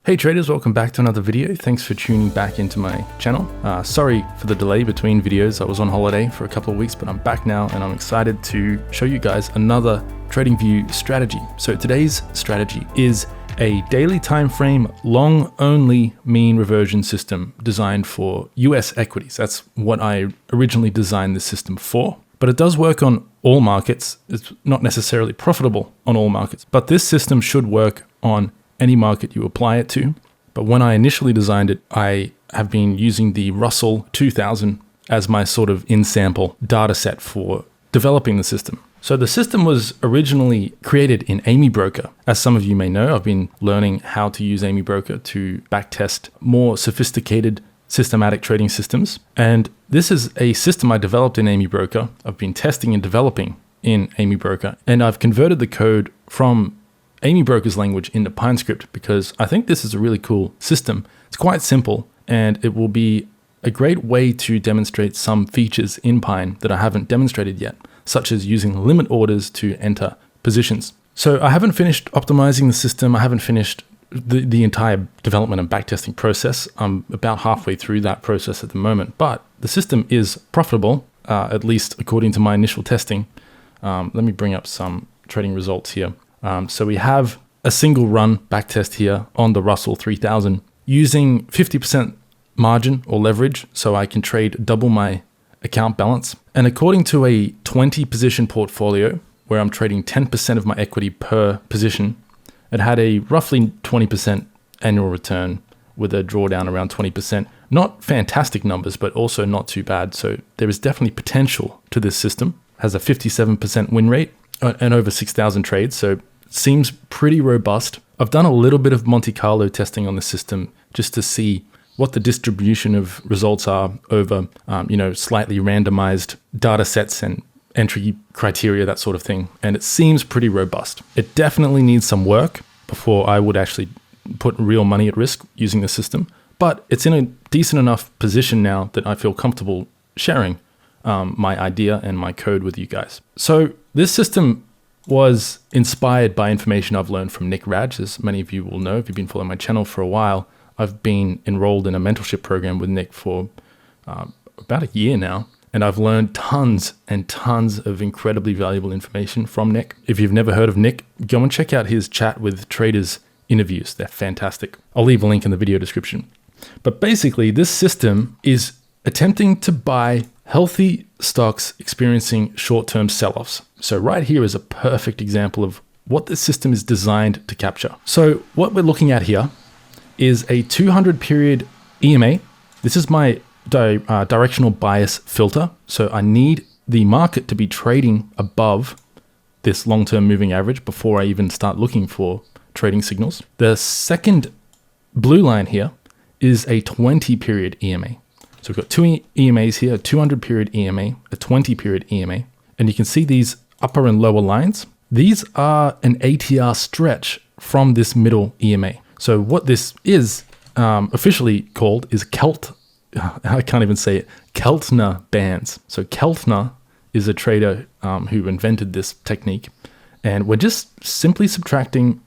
Hey traders, welcome back to another video. Thanks for tuning back into my channel. Sorry for the delay between videos. I was on holiday for a couple of weeks, but I'm back now and I'm excited to show you guys another TradingView strategy. So today's strategy is a daily time frame long only mean reversion system designed for US equities. That's what I originally designed this system for. But it does work on all markets. It's not necessarily profitable on all markets, but this system should work on any market you apply it to. But when I initially designed it, I have been using the Russell 2000 as my sort of in-sample data set for developing the system. So the system was originally created in Amy Broker. As some of you may know, I've been learning how to use Amy Broker to backtest more sophisticated systematic trading systems. And this is a system I developed in Amy Broker. I've been testing and developing in Amy Broker, and I've converted the code from Amy Broker's language into Pine Script because I think this is a really cool system. It's quite simple and it will be a great way to demonstrate some features in Pine that I haven't demonstrated yet, such as using limit orders to enter positions. So I haven't finished optimizing the system. I haven't finished the entire development and backtesting process. I'm about halfway through that process at the moment, but the system is profitable, at least according to my initial testing. Let me bring up some trading results here. So we have a single run backtest here on the Russell 3000 using 50% margin or leverage, so I can trade double my account balance. And according to a 20 position portfolio where I'm trading 10% of my equity per position, it had a roughly 20% annual return with a drawdown around 20%. Not fantastic numbers, but also not too bad. So there is definitely potential to this system. It has a 57% win rate and over 6,000 trades. So seems pretty robust. I've done a little bit of Monte Carlo testing on the system just to see what the distribution of results are over, slightly randomized data sets and entry criteria, that sort of thing. And it seems pretty robust. It definitely needs some work before I would actually put real money at risk using the system. But it's in a decent enough position now that I feel comfortable sharing my idea and my code with you guys. So this system was inspired by information I've learned from Nick Radge. As many of you will know, if you've been following my channel for a while, I've been enrolled in a mentorship program with Nick for about a year now. And I've learned tons and tons of incredibly valuable information from Nick. If you've never heard of Nick, go and check out his chat with traders interviews. They're fantastic. I'll leave a link in the video description. But basically, this system is attempting to buy healthy stocks experiencing short-term sell-offs. So right here is a perfect example of what this system is designed to capture. So what we're looking at here is a 200 period EMA. This is my directional bias filter. So I need the market to be trading above this long-term moving average before I even start looking for trading signals. The second blue line here is a 20 period EMA. So we've got two EMAs here, a 200 period EMA, a 20 period EMA. And you can see these upper and lower lines. These are an ATR stretch from this middle EMA. So what this is officially called is I can't even say it, Keltner bands. So Keltner is a trader who invented this technique. And we're just simply subtracting,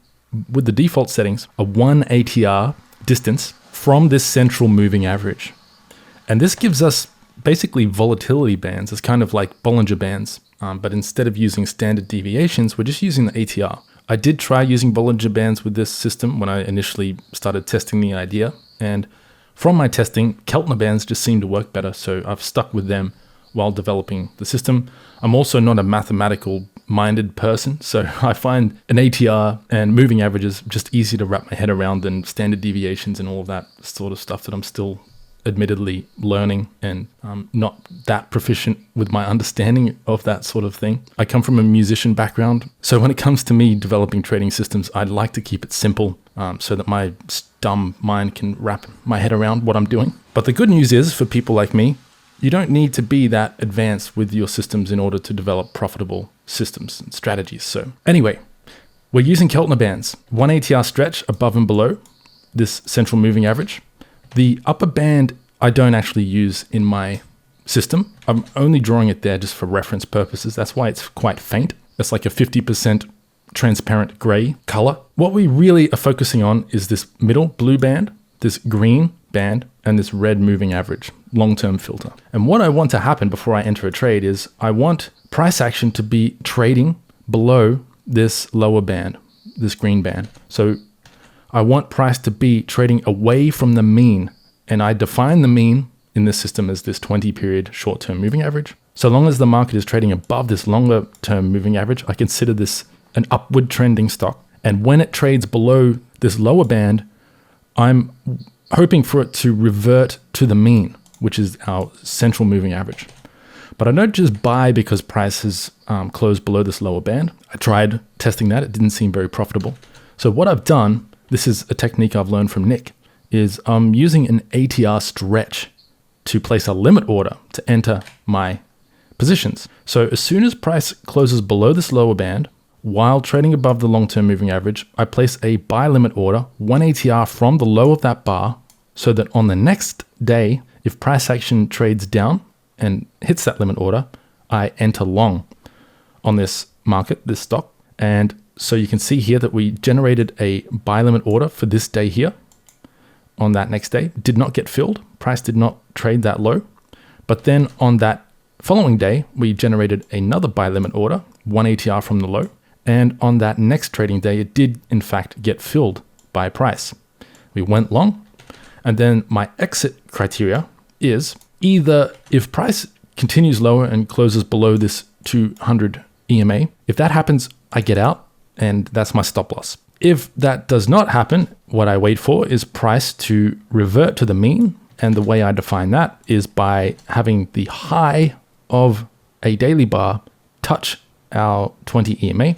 with the default settings, a 1 ATR distance from this central moving average. And this gives us basically volatility bands. It's kind of like Bollinger Bands, but instead of using standard deviations, we're just using the ATR. I did try using Bollinger Bands with this system when I initially started testing the idea. And from my testing, Keltner Bands just seemed to work better, so I've stuck with them while developing the system. I'm also not a mathematical-minded person, so I find an ATR and moving averages just easy to wrap my head around than standard deviations and all of that sort of stuff that I'm still admittedly learning, and I'm not that proficient with my understanding of that sort of thing. I come from a musician background, so when it comes to me developing trading systems, I'd like to keep it simple so that my dumb mind can wrap my head around what I'm doing. But the good news is, for people like me, you don't need to be that advanced with your systems in order to develop profitable systems and strategies. So anyway, we're using Keltner bands, 1 ATR stretch above and below this central moving average. The upper band I don't actually use in my system. I'm only drawing it there just for reference purposes. That's why it's quite faint. It's like a 50% transparent gray color. What we really are focusing on is this middle blue band, this green band, and this red moving average, long-term filter. And what I want to happen before I enter a trade is I want price action to be trading below this lower band, this green band. So I want price to be trading away from the mean. And I define the mean in this system as this 20-period short-term moving average. So long as the market is trading above this longer-term moving average, I consider this an upward trending stock. And when it trades below this lower band, I'm hoping for it to revert to the mean, which is our central moving average. But I don't just buy because price has closed below this lower band. I tried testing that. It didn't seem very profitable. So what I've done, this is a technique I've learned from Nick, is I'm using an ATR stretch to place a limit order to enter my positions. So as soon as price closes below this lower band, while trading above the long-term moving average, I place a buy limit order, 1 ATR from the low of that bar, so that on the next day, if price action trades down and hits that limit order, I enter long on this market, this stock. And so you can see here that we generated a buy limit order for this day here. On that next day, did not get filled. Price did not trade that low. But then on that following day, we generated another buy limit order, 1 ATR from the low. And on that next trading day, it did in fact get filled by price. We went long. And then my exit criteria is either if price continues lower and closes below this 200 EMA, if that happens, I get out and that's my stop loss. If that does not happen, what I wait for is price to revert to the mean. And the way I define that is by having the high of a daily bar touch our 20 EMA.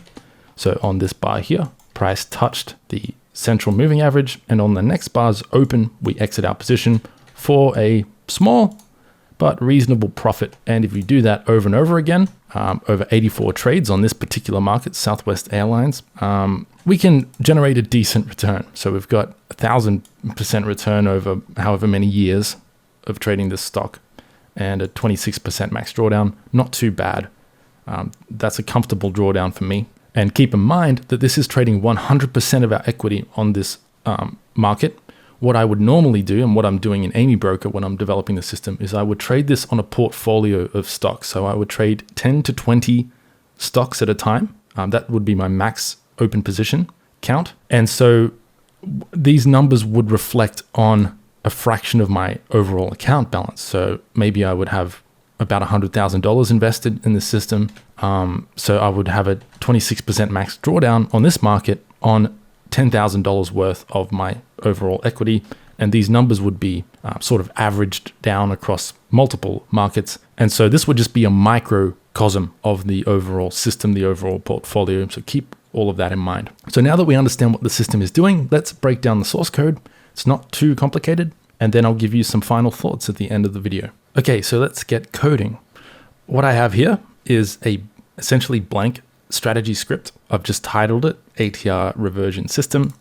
So on this bar here, price touched the central moving average. And on the next bar's open, we exit our position for a small but reasonable profit. And if you do that over and over again, over 84 trades on this particular market, Southwest Airlines, we can generate a decent return. So we've got 1,000% return over however many years of trading this stock and a 26% max drawdown. Not too bad. That's a comfortable drawdown for me. And keep in mind that this is trading 100% of our equity on this market. What I would normally do, and what I'm doing in Amy Broker when I'm developing the system, is I would trade this on a portfolio of stocks. So I would trade 10 to 20 stocks at a time. That would be my max open position count. And so these numbers would reflect on a fraction of my overall account balance. So maybe I would have about $100,000 invested in the system. So I would have a 26% max drawdown on this market on $10,000 worth of my overall equity. And these numbers would be sort of averaged down across multiple markets. And so this would just be a microcosm of the overall system, the overall portfolio. So keep all of that in mind. So now that we understand what the system is doing, let's break down the source code. It's not too complicated. And then I'll give you some final thoughts at the end of the video. Okay, so let's get coding. What I have here is a essentially blank strategy script. I've just titled it ATR Reversion System.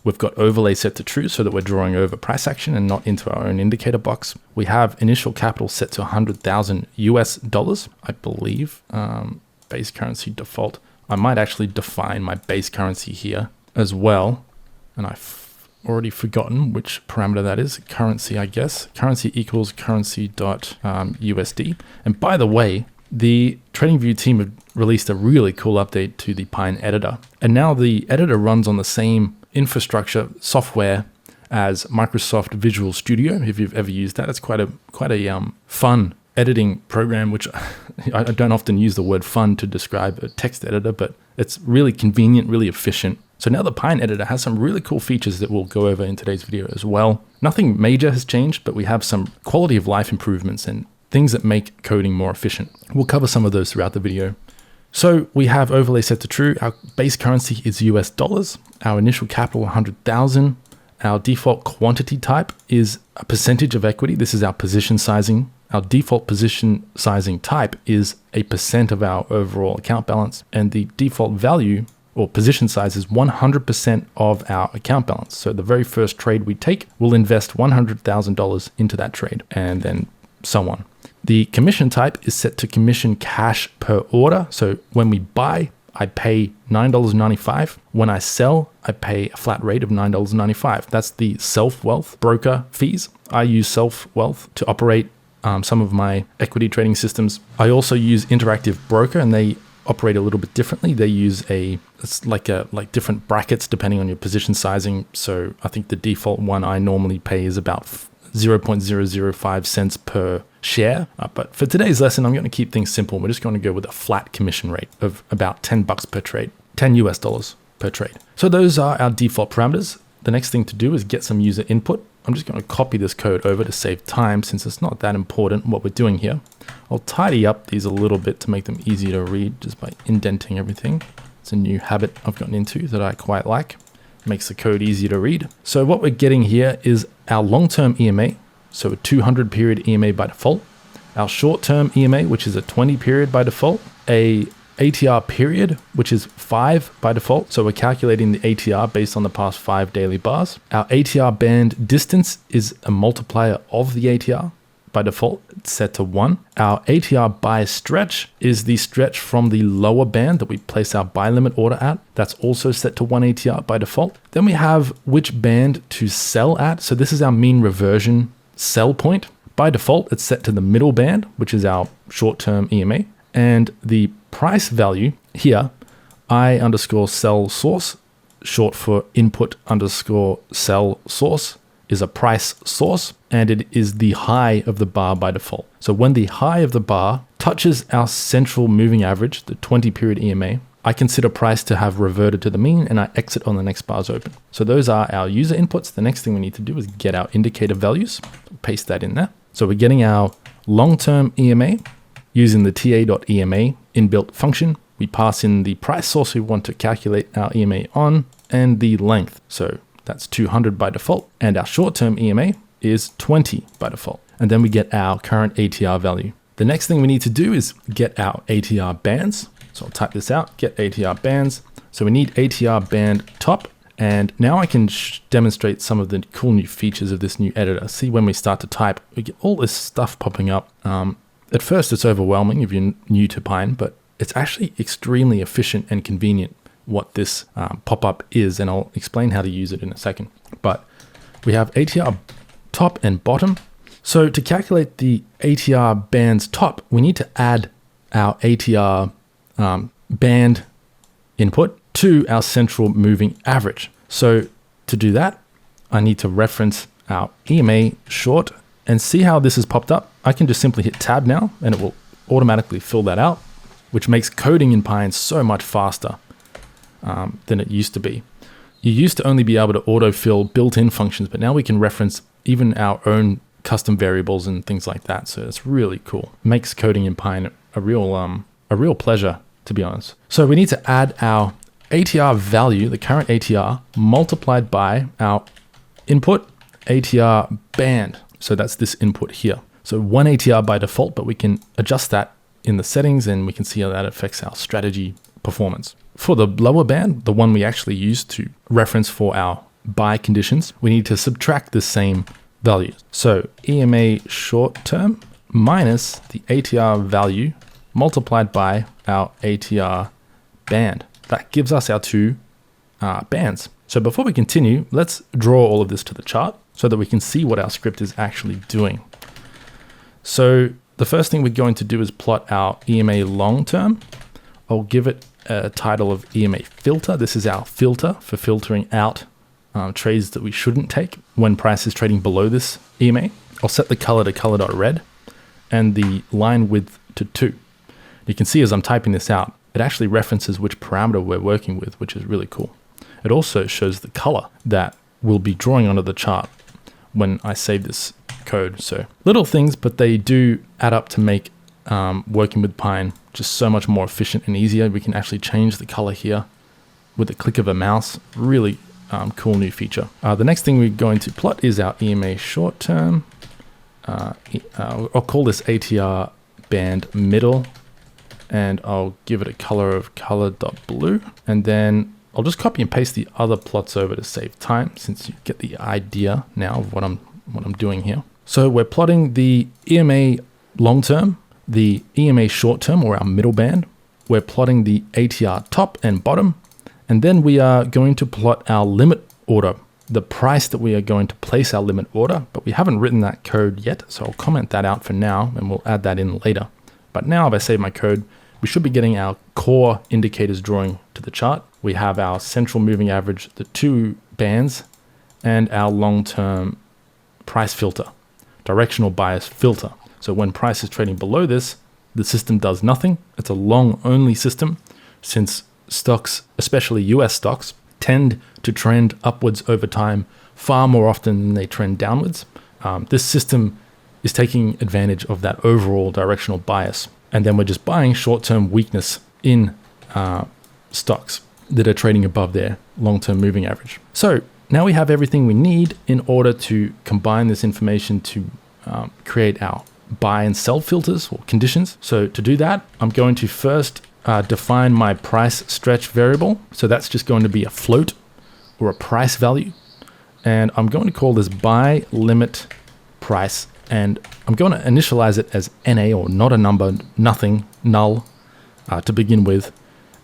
We've got overlay set to true so that we're drawing over price action and not into our own indicator box. We have initial capital set to 100,000 US dollars, I believe. Base currency default. I might actually define my base currency here as well. And I've already forgotten which parameter that is. Currency, I guess. Currency equals currency.USD. And by the way, the TradingView team have released a really cool update to the Pine editor. And now the editor runs on the same infrastructure software as Microsoft Visual Studio. If you've ever used that, it's quite a fun editing program, which I don't often use the word fun to describe a text editor, but it's really convenient, really efficient. So now the Pine editor has some really cool features that we'll go over in today's video as well. Nothing major has changed, but we have some quality of life improvements and things that make coding more efficient. We'll cover some of those throughout the video. So we have overlay set to true. Our base currency is US dollars. Our initial capital, 100,000. Our default quantity type is a percentage of equity. This is our position sizing. Our default position sizing type is a % of our overall account balance. And the default value or position size is 100% of our account balance. So the very first trade we take, we'll invest $100,000 into that trade and then so on. The commission type is set to commission cash per order. So when we buy I pay $9.95. When I sell, I pay a flat rate of $9.95. That's the Self-Wealth broker fees. I use Self-Wealth to operate some of my equity trading systems. I also use Interactive Broker, and they operate a little bit differently. They use it's like different brackets depending on your position sizing. So I think the default one I normally pay is about 0.005 cents per share. But for today's lesson, I'm going to keep things simple. We're just going to go with a flat commission rate of about $10 per trade, $10 US per trade. So those are our default parameters. The next thing to do is get some user input. I'm just going to copy this code over to save time since it's not that important what we're doing here. I'll tidy up these a little bit to make them easier to read just by indenting everything. It's a new habit I've gotten into that I quite like. Makes the code easier to read. So what we're getting here is our long-term EMA, so a 200 period EMA by default, our short-term EMA, which is a 20 period by default, a ATR period, which is 5 by default. So we're calculating the ATR based on the past 5 daily bars. Our ATR band distance is a multiplier of the ATR. By default, it's set to 1. Our ATR buy stretch is the stretch from the lower band that we place our buy limit order at. That's also set to 1 ATR by default. Then we have which band to sell at. So this is our mean reversion sell point. By default, it's set to the middle band, which is our short-term EMA. And the price value here, I underscore sell source, short for input underscore sell source, is a price source, and it is the high of the bar by default. So when the high of the bar touches our central moving average, the 20 period EMA, I consider price to have reverted to the mean and I exit on the next bars open. So those are our user inputs. The next thing we need to do is get our indicator values, paste that in there. So we're getting our long-term EMA using the ta.ema inbuilt function. We pass in the price source we want to calculate our EMA on and the length. So that's 200 by default. And our short-term EMA is 20 by default. And then we get our current ATR value. The next thing we need to do is get our ATR bands. So I'll type this out, get ATR bands. So we need ATR band top. And now I can demonstrate some of the cool new features of this new editor. See, when we start to type, we get all this stuff popping up. At first, it's overwhelming if you're new to Pine, but it's actually extremely efficient and convenient what this pop-up is, and I'll explain how to use it in a second. But we have ATR top and bottom. So to calculate the ATR band's top, we need to add our ATR band input to our central moving average. So to do that, I need to reference our EMA short and see how this has popped up. I can just simply hit tab now and it will automatically fill that out, which makes coding in Pine so much faster than it used to be. You used to only be able to autofill built-in functions, but now we can reference even our own custom variables and things like that. So it's really cool. Makes coding in Pine a real pleasure, to be honest. So we need to add our ATR value, the current ATR, multiplied by our input ATR band. So that's this input here. So 1 ATR by default, but we can adjust that in the settings and we can see how that affects our strategy performance. For the lower band, the one we actually use to reference for our buy conditions, we need to subtract the same values. So EMA short term minus the ATR value multiplied by our ATR band. That gives us our two bands. So before we continue, let's draw all of this to the chart so that we can see what our script is actually doing. So the first thing we're going to do is plot our EMA long term. I'll give it a title of EMA filter. This is our filter for filtering out trades that we shouldn't take when price is trading below this EMA. I'll set the color to color.red and the line width to 2. You can see as I'm typing this out, it actually references which parameter we're working with, which is really cool. It also shows the color that we'll be drawing onto the chart when I save this code. So little things, but they do add up to make working with Pine just so much more efficient and easier. We can actually change the color here with the click of a mouse. Really cool new feature. The next thing we're going to plot is our EMA short term. I'll call this ATR band middle, and I'll give it a color of color.blue. And then I'll just copy and paste the other plots over to save time, since you get the idea now of what I'm doing here. So we're plotting the EMA long term, the EMA short term, or our middle band, we're plotting the ATR top and bottom, and then we are going to plot our limit order, the price that we are going to place our limit order, but we haven't written that code yet, so I'll comment that out for now, and we'll add that in later. But now if I save my code, we should be getting our core indicators drawing to the chart. We have our central moving average, the two bands, and our long-term price filter, directional bias filter. So when price is trading below this, the system does nothing. It's a long only system, since stocks, especially US stocks, tend to trend upwards over time far more often than they trend downwards. This system is taking advantage of that overall directional bias. And then we're just buying short-term weakness in stocks that are trading above their long-term moving average. So now we have everything we need in order to combine this information to create our buy and sell filters or conditions. So to do that, I'm going to first define my price stretch variable. So that's just going to be a float or a price value. And I'm going to call this buy limit price. And I'm going to initialize it as NA, or not a number, nothing, null, to begin with.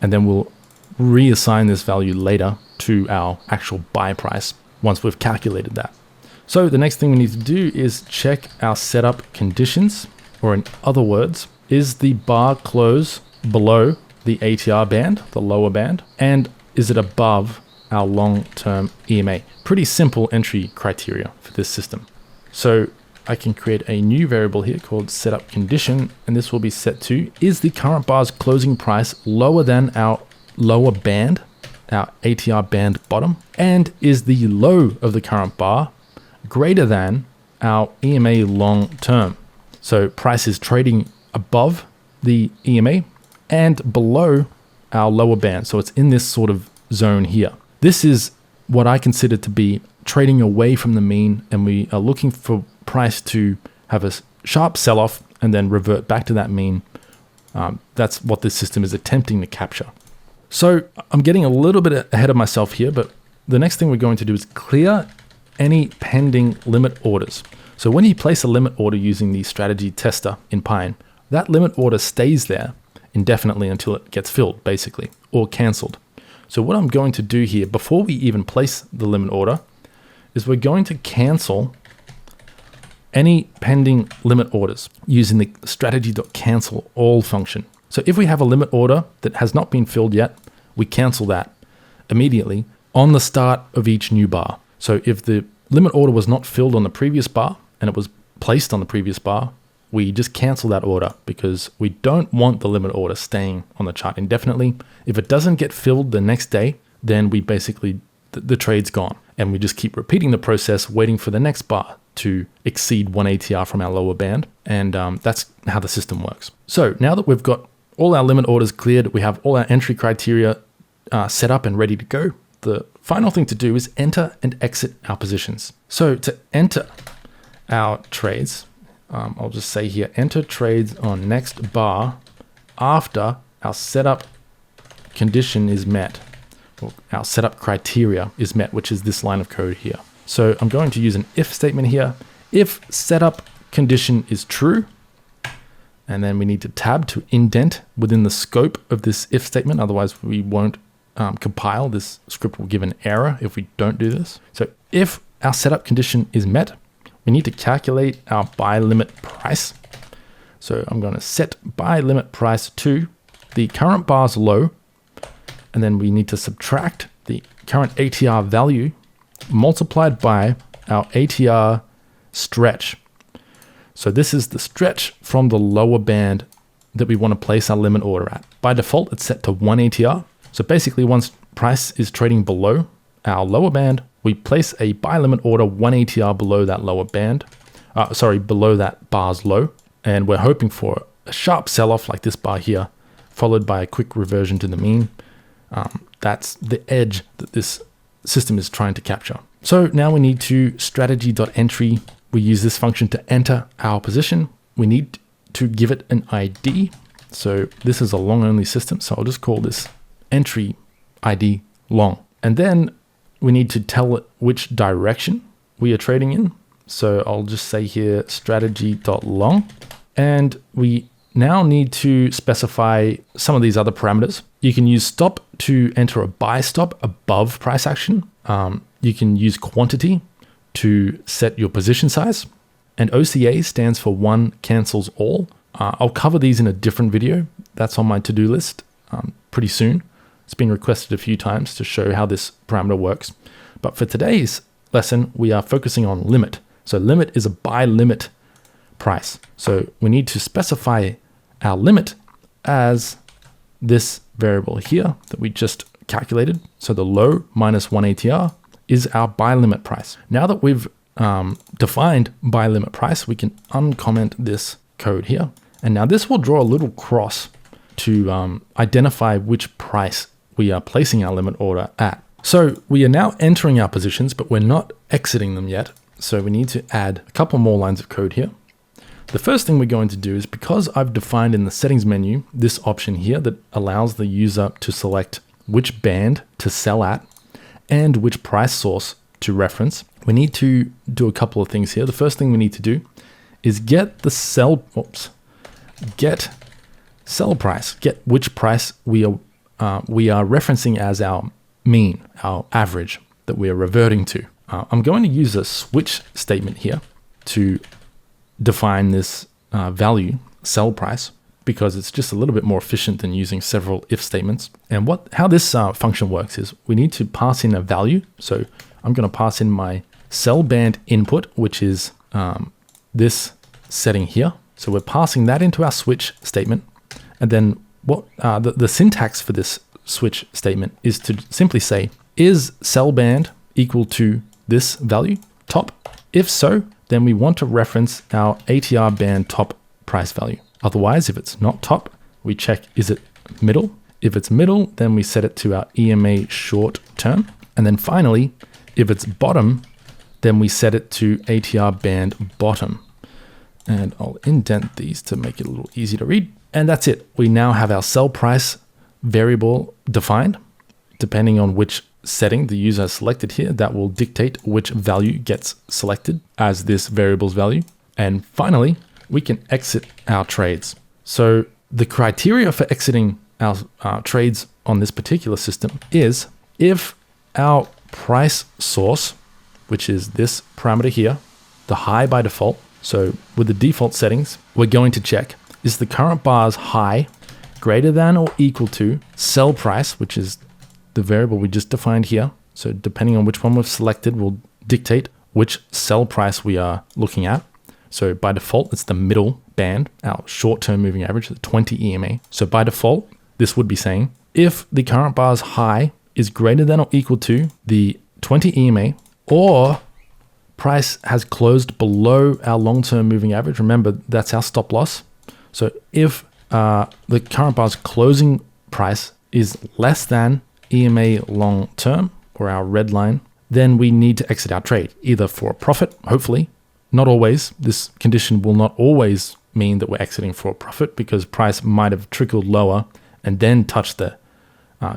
And then we'll reassign this value later to our actual buy price once we've calculated that. So the next thing we need to do is check our setup conditions, or in other words, is the bar close below the ATR band, the lower band, and is it above our long-term EMA? Pretty simple entry criteria for this system. So I can create a new variable here called setup condition, and this will be set to, is the current bar's closing price lower than our lower band, our ATR band bottom, and is the low of the current bar greater than our EMA long term? So price is trading above the EMA and below our lower band. So it's in this sort of zone here. This is what I consider to be trading away from the mean, and we are looking for price to have a sharp sell-off and then revert back to that mean. That's what this system is attempting to capture. So I'm getting a little bit ahead of myself here, but the next thing we're going to do is clear any pending limit orders. So when you place a limit order using the strategy tester in Pine, that limit order stays there indefinitely until it gets filled, basically, or canceled. So what I'm going to do here, before we even place the limit order, is we're going to cancel any pending limit orders using the strategy.cancelAll function. So if we have a limit order that has not been filled yet, we cancel that immediately on the start of each new bar. So if the limit order was not filled on the previous bar and it was placed on the previous bar, we just cancel that order because we don't want the limit order staying on the chart indefinitely. If it doesn't get filled the next day, then we basically, the trade's gone. And we just keep repeating the process, waiting for the next bar to exceed 1 ATR from our lower band. And that's how the system works. So now that we've got all our limit orders cleared, we have all our entry criteria set up and ready to go. The final thing to do is enter and exit our positions. So to enter our trades, I'll just say here, enter trades on next bar after our setup condition is met, or our setup criteria is met, which is this line of code here. So I'm going to use an if statement here. If setup condition is true, and then we need to tab to indent within the scope of this if statement. Otherwise we won't compile. This script will give an error if we don't do this. So if our setup condition is met, we need to calculate our buy limit price. So I'm going to set buy limit price to the current bar's low, and then we need to subtract the current ATR value multiplied by our ATR stretch. So this is the stretch from the lower band that we want to place our limit order at. By default, it's set to 1 ATR. So basically, once price is trading below our lower band, we place a buy limit order 1 ATR below that lower band, below that bar's low. And we're hoping for a sharp sell-off like this bar here, followed by a quick reversion to the mean. That's the edge that this system is trying to capture. So now we need to strategy.entry. We use this function to enter our position. We need to give it an ID. So this is a long only system. So I'll just call this entry ID long. And then we need to tell it which direction we are trading in. So I'll just say here strategy.long. And we now need to specify some of these other parameters. You can use stop to enter a buy stop above price action. You can use quantity to set your position size. And OCA stands for one cancels all. I'll cover these in a different video. That's on my to-do list pretty soon. It's been requested a few times to show how this parameter works. But for today's lesson, we are focusing on limit. So limit is a buy limit price. So we need to specify our limit as this variable here that we just calculated. So the low minus 1 ATR is our buy limit price. Now that we've defined buy limit price, we can uncomment this code here. And now this will draw a little cross to identify which price we are placing our limit order at. So we are now entering our positions, but we're not exiting them yet. So we need to add a couple more lines of code here. The first thing we're going to do is, because I've defined in the settings menu this option here that allows the user to select which band to sell at and which price source to reference, we need to do a couple of things here. The first thing we need to do is get sell price, get which price we are referencing as our mean, our average that we are reverting to. I'm going to use a switch statement here to define this value, sell price, because it's just a little bit more efficient than using several if statements. And how this function works is we need to pass in a value. So I'm going to pass in my sell band input, which is this setting here. So we're passing that into our switch statement. And then the syntax for this switch statement is to simply say, is sell band equal to this value, top? If so, then we want to reference our ATR band top price value. Otherwise, if it's not top, we check, is it middle? If it's middle, then we set it to our EMA short term. And then finally, if it's bottom, then we set it to ATR band bottom. And I'll indent these to make it a little easier to read. And that's it. We now have our sell price variable defined. Depending on which setting the user has selected here, that will dictate which value gets selected as this variable's value. And finally, we can exit our trades. So the criteria for exiting our trades on this particular system is if our price source, which is this parameter here, the high by default. So with the default settings, we're going to check, is the current bar's high greater than or equal to sell price, which is the variable we just defined here. So depending on which one we've selected will dictate which sell price we are looking at. So by default, it's the middle band, our short-term moving average, the 20 EMA. So by default, this would be saying, if the current bar's high is greater than or equal to the 20 EMA, or price has closed below our long-term moving average, remember that's our stop loss. So if the current bar's closing price is less than EMA long term, or our red line, then we need to exit our trade, either for a profit, hopefully. Not always. This condition will not always mean that we're exiting for a profit, because price might have trickled lower and then touched the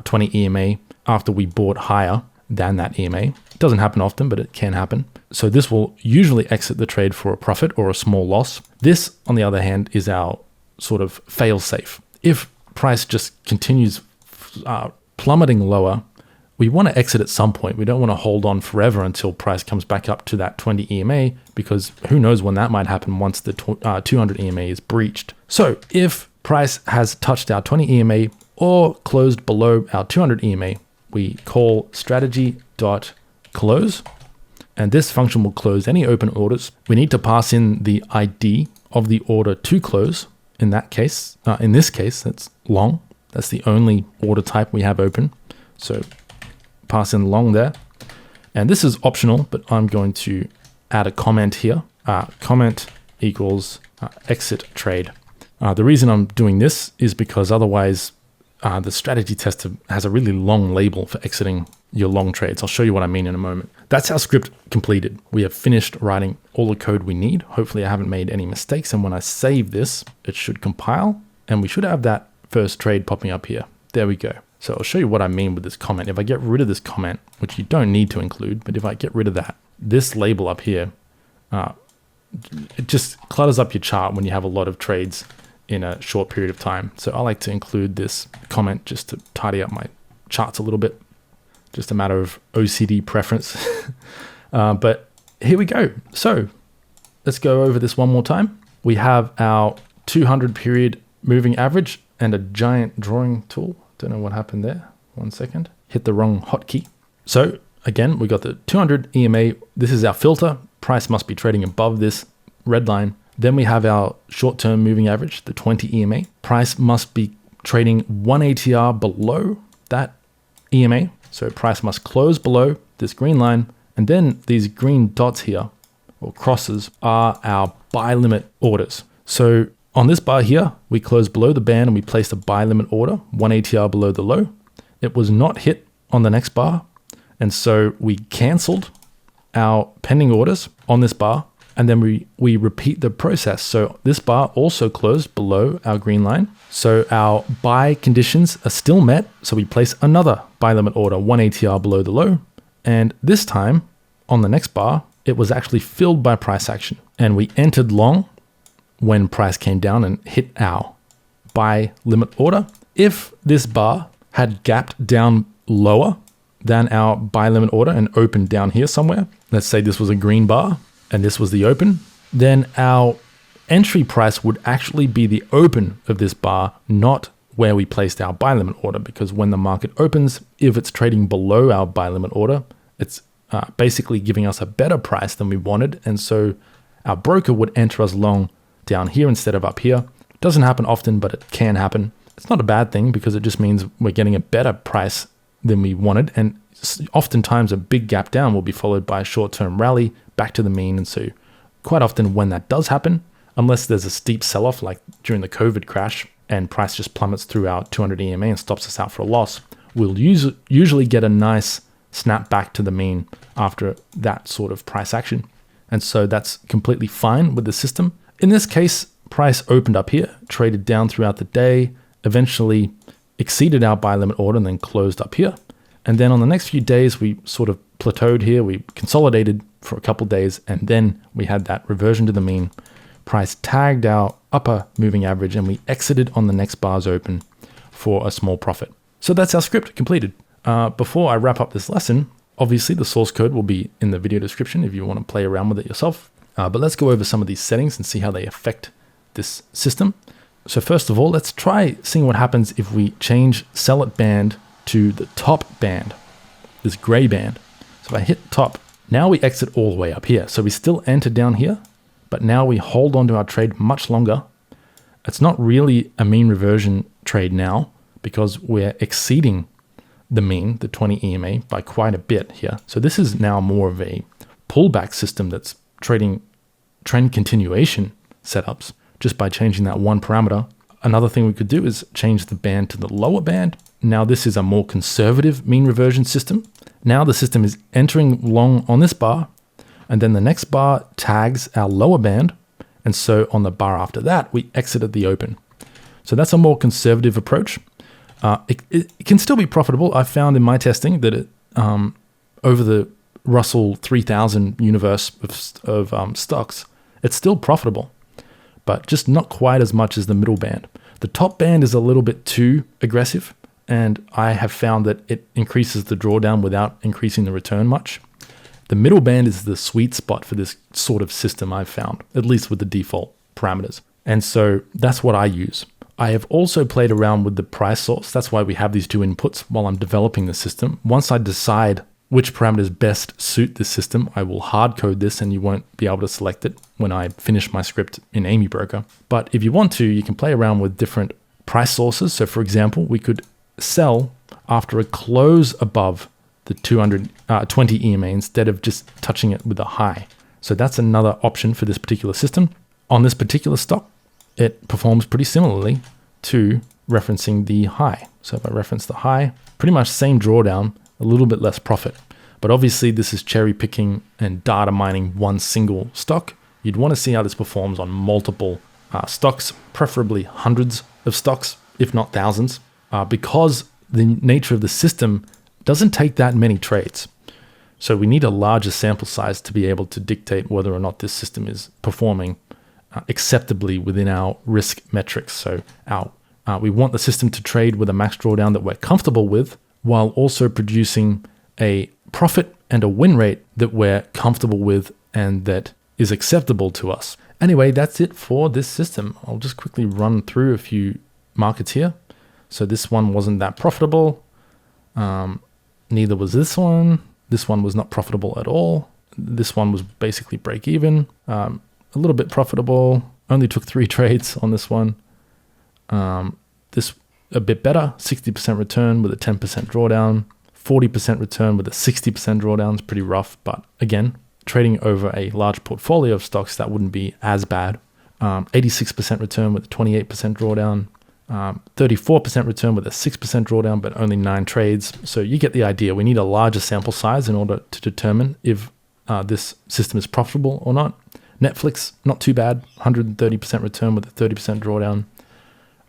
20 EMA after we bought higher than that EMA. It doesn't happen often, but it can happen. So this will usually exit the trade for a profit or a small loss. This, on the other hand, is our sort of fail safe. If price just continues plummeting lower, we want to exit at some point. We don't want to hold on forever until price comes back up to that 20 EMA, because who knows when that might happen once the 200 EMA is breached. So if price has touched our 20 EMA or closed below our 200 EMA, we call strategy.close, and this function will close any open orders. We need to pass in the ID of the order to close. In this case, that's long. That's the only order type we have open. So pass in long there. And this is optional, but I'm going to add a comment here. Comment equals exit trade. The reason I'm doing this is because otherwise the strategy test has a really long label for exiting your long trades. I'll show you what I mean in a moment. That's our script completed. We have finished writing all the code we need. Hopefully I haven't made any mistakes. And when I save this, it should compile, and we should have that first trade popping up here. There we go. So I'll show you what I mean with this comment. If I get rid of this comment, which you don't need to include, but if I get rid of that, this label up here, it just clutters up your chart when you have a lot of trades in a short period of time. So I like to include this comment just to tidy up my charts a little bit. Just a matter of OCD preference. But here we go. So let's go over this one more time. We have our 200 period moving average and a giant drawing tool. Don't know what happened there. 1 second. Hit the wrong hotkey. So again, we got the 200 EMA. This is our filter. Price must be trading above this red line. Then we have our short-term moving average, the 20 EMA. Price must be trading 1 ATR below that EMA. So price must close below this green line. And then these green dots here, or crosses, are our buy limit orders. So on this bar here, we closed below the band and we placed a buy limit order, 1 ATR below the low. It was not hit on the next bar. And so we canceled our pending orders on this bar. And then we repeat the process. So this bar also closed below our green line. So our buy conditions are still met. So we place another buy limit order, 1 ATR below the low. And this time on the next bar, it was actually filled by price action. And we entered long when price came down and hit our buy limit order. If this bar had gapped down lower than our buy limit order and opened down here somewhere, let's say this was a green bar, and this was the open, then our entry price would actually be the open of this bar, not where we placed our buy limit order. Because when the market opens, if it's trading below our buy limit order, it's basically giving us a better price than we wanted. And so our broker would enter us long down here instead of up here. It doesn't happen often, but it can happen. It's not a bad thing because it just means we're getting a better price than we wanted. And oftentimes a big gap down will be followed by a short-term rally back to the mean. And so quite often when that does happen, unless there's a steep sell-off like during the COVID crash and price just plummets through our 200 EMA and stops us out for a loss, we'll usually get a nice snap back to the mean after that sort of price action. And so that's completely fine with the system. In this case, price opened up here, traded down throughout the day, eventually exceeded our buy limit order and then closed up here. And then on the next few days, we sort of plateaued here. We consolidated for a couple of days, and then we had that reversion to the mean. Price tagged our upper moving average, and we exited on the next bar's open for a small profit. So that's our script completed. Before I wrap up this lesson, obviously the source code will be in the video description if you want to play around with it yourself. But let's go over some of these settings and see how they affect this system. So first of all, let's try seeing what happens if we change sell it band to the top band, this gray band. So if I hit top, now we exit all the way up here. So we still enter down here, but now we hold on to our trade much longer. It's not really a mean reversion trade now because we're exceeding the mean, the 20 EMA, by quite a bit here. So this is now more of a pullback system that's trading trend continuation setups just by changing that one parameter. Another thing we could do is change the band to the lower band. Now this is a more conservative mean reversion system. Now the system is entering long on this bar, and then the next bar tags our lower band. And so on the bar after that, we exit at the open. So that's a more conservative approach. It can still be profitable. I found in my testing that it, over the Russell 3000 universe of stocks, it's still profitable, but just not quite as much as the middle band. The top band is a little bit too aggressive, and I have found that it increases the drawdown without increasing the return much. The middle band is the sweet spot for this sort of system I've found, at least with the default parameters. And so that's what I use. I have also played around with the price source. That's why we have these two inputs while I'm developing the system. Once I decide which parameters best suit this system, I will hard code this and you won't be able to select it when I finish my script in Amy Broker. But if you want to, you can play around with different price sources. So for example, we could sell after a close above the 220 EMA instead of just touching it with a high. So that's another option for this particular system. On this particular stock, it performs pretty similarly to referencing the high. So if I reference the high, pretty much same drawdown, a little bit less profit. But obviously this is cherry picking and data mining one single stock. You'd want to see how this performs on multiple stocks, preferably hundreds of stocks, if not thousands, because the nature of the system doesn't take that many trades. So we need a larger sample size to be able to dictate whether or not this system is performing acceptably within our risk metrics. So we want the system to trade with a max drawdown that we're comfortable with, while also producing a profit and a win rate that we're comfortable with and that is acceptable to us. Anyway, that's it for this system. I'll just quickly run through a few markets here. So this one wasn't that profitable. Neither was this one. This one was not profitable at all. This one was basically break even. A little bit profitable. Only took 3 trades on this one. This a bit better, 60% return with a 10% drawdown, 40% return with a 60% drawdown. It's pretty rough, but again, trading over a large portfolio of stocks, that wouldn't be as bad. 86% return with a 28% drawdown, 34% return with a 6% drawdown, but only 9 trades. So you get the idea. We need a larger sample size in order to determine if this system is profitable or not. Netflix, not too bad, 130% return with a 30% drawdown.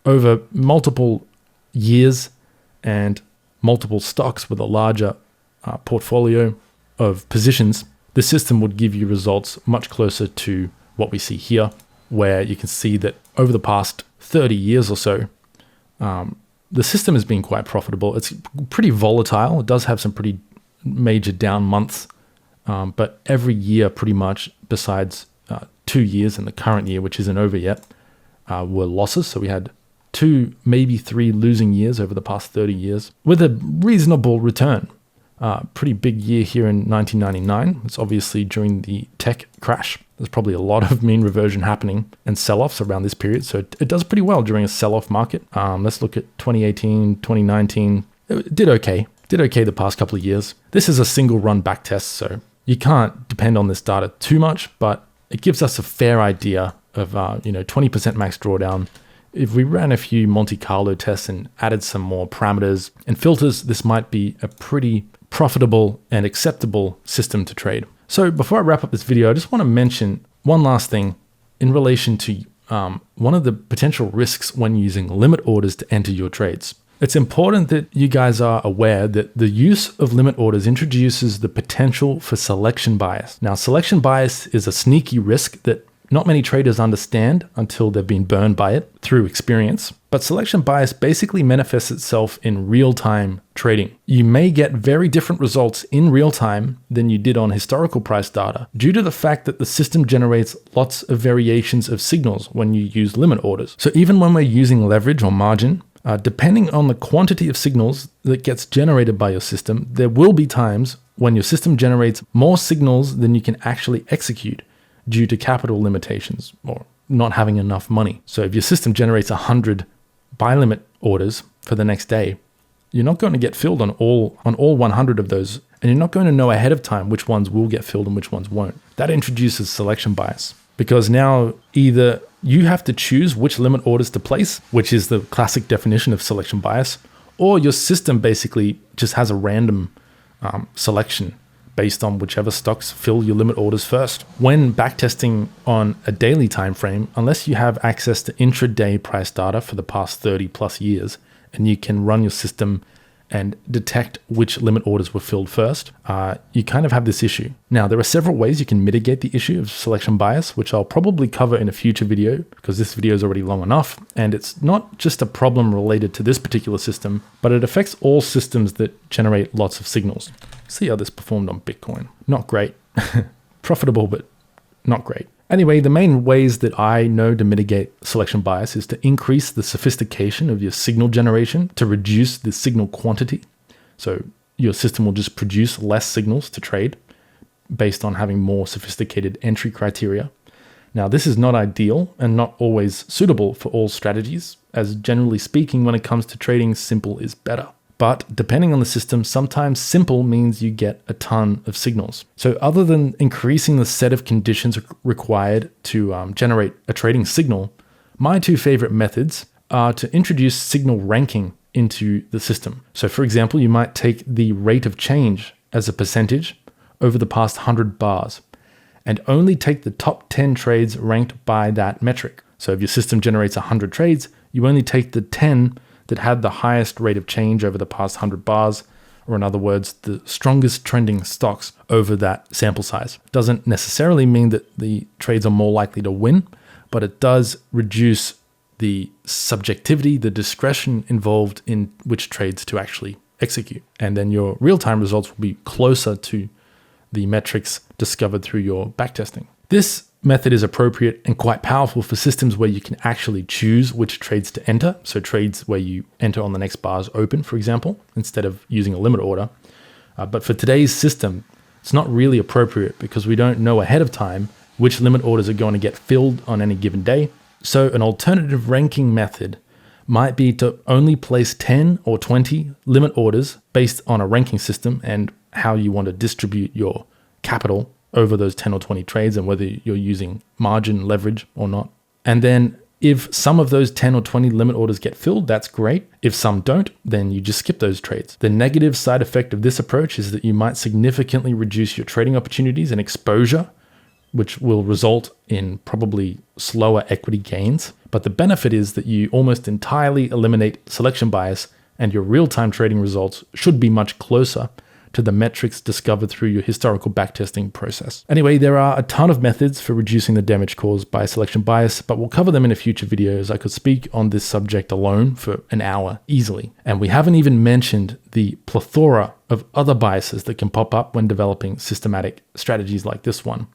Over multiple years and multiple stocks with a larger portfolio of positions, the system would give you results much closer to what we see here, where you can see that over the past 30 years or so, the system has been quite profitable. It's pretty volatile. It does have some pretty major down months, but every year pretty much, besides 2 years and the current year, which isn't over yet, were losses. So we had 2, maybe 3 losing years over the past 30 years with a reasonable return. Pretty big year here in 1999. It's obviously during the tech crash. There's probably a lot of mean reversion happening and sell-offs around this period. So it does pretty well during a sell-off market. Let's look at 2018, 2019. It did okay. Did okay the past couple of years. This is a single run back test, so you can't depend on this data too much, but it gives us a fair idea of 20% max drawdown. If we ran a few Monte Carlo tests and added some more parameters and filters, this might be a pretty profitable and acceptable system to trade. So before I wrap up this video, I just want to mention one last thing in relation to one of the potential risks when using limit orders to enter your trades. It's important that you guys are aware that the use of limit orders introduces the potential for selection bias. Now, selection bias is a sneaky risk that not many traders understand until they've been burned by it through experience. But selection bias basically manifests itself in real-time trading. You may get very different results in real time than you did on historical price data due to the fact that the system generates lots of variations of signals when you use limit orders. So even when we're using leverage or margin, depending on the quantity of signals that gets generated by your system, there will be times when your system generates more signals than you can actually execute due to capital limitations or not having enough money. So if your system generates 100 buy limit orders for the next day, you're not going to get filled on all 100 of those, and you're not going to know ahead of time which ones will get filled and which ones won't. That introduces selection bias, because now either you have to choose which limit orders to place, which is the classic definition of selection bias, or your system basically just has a random selection based on whichever stocks fill your limit orders first. When backtesting on a daily time frame, unless you have access to intraday price data for the past 30 plus years, and you can run your system and detect which limit orders were filled first, you kind of have this issue. Now, there are several ways you can mitigate the issue of selection bias, which I'll probably cover in a future video because this video is already long enough. And it's not just a problem related to this particular system, but it affects all systems that generate lots of signals. See how this performed on Bitcoin. Not great. Profitable, but not great. Anyway, the main ways that I know to mitigate selection bias is to increase the sophistication of your signal generation to reduce the signal quantity. So your system will just produce less signals to trade based on having more sophisticated entry criteria. Now, this is not ideal and not always suitable for all strategies, as generally speaking, when it comes to trading, simple is better. But depending on the system, sometimes simple means you get a ton of signals. So other than increasing the set of conditions required to generate a trading signal, my 2 favorite methods are to introduce signal ranking into the system. So for example, you might take the rate of change as a percentage over the past 100 bars and only take the top 10 trades ranked by that metric. So if your system generates 100 trades, you only take the 10 that had the highest rate of change over the past 100 bars, or in other words, the strongest trending stocks over that sample size. Doesn't necessarily mean that the trades are more likely to win, but it does reduce the subjectivity, the discretion involved in which trades to actually execute. And then your real-time results will be closer to the metrics discovered through your backtesting. This method is appropriate and quite powerful for systems where you can actually choose which trades to enter. So trades where you enter on the next bar's open, for example, instead of using a limit order. But for today's system, it's not really appropriate because we don't know ahead of time which limit orders are going to get filled on any given day. So an alternative ranking method might be to only place 10 or 20 limit orders based on a ranking system and how you want to distribute your capital over those 10 or 20 trades and whether you're using margin leverage or not. And then if some of those 10 or 20 limit orders get filled, that's great. If some don't, then you just skip those trades. The negative side effect of this approach is that you might significantly reduce your trading opportunities and exposure, which will result in probably slower equity gains. But the benefit is that you almost entirely eliminate selection bias and your real-time trading results should be much closer to the metrics discovered through your historical backtesting process. Anyway, there are a ton of methods for reducing the damage caused by selection bias, but we'll cover them in a future videos. I could speak on this subject alone for an hour easily. And we haven't even mentioned the plethora of other biases that can pop up when developing systematic strategies like this one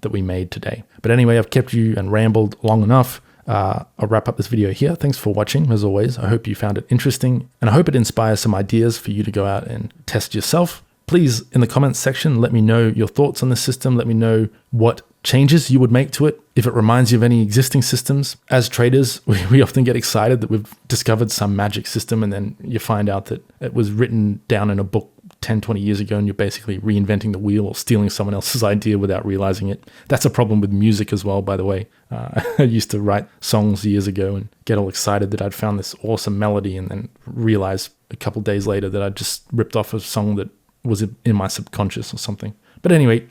that we made today. But anyway, I've kept you and rambled long enough. I'll wrap up this video here. Thanks for watching. As always, I hope you found it interesting and I hope it inspires some ideas for you to go out and test yourself. Please, in the comments section, let me know your thoughts on this system. Let me know what changes you would make to it. If it reminds you of any existing systems. As traders, we often get excited that we've discovered some magic system and then you find out that it was written down in a book 10, 20 years ago and you're basically reinventing the wheel or stealing someone else's idea without realizing it. That's a problem with music as well, by the way. I used to write songs years ago and get all excited that I'd found this awesome melody and then realize a couple days later that I'd just ripped off a song that was in my subconscious or something. But anyway,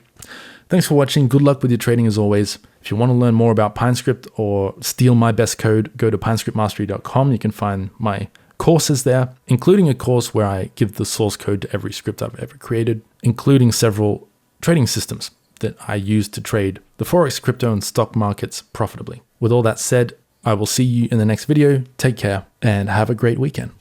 thanks for watching. Good luck with your trading as always. If you want to learn more about Pine Script or steal my best code, go to pinescriptmastery.com. You can find my courses there, including a course where I give the source code to every script I've ever created, including several trading systems that I use to trade the Forex, crypto, and stock markets profitably. With all that said, I will see you in the next video. Take care and have a great weekend.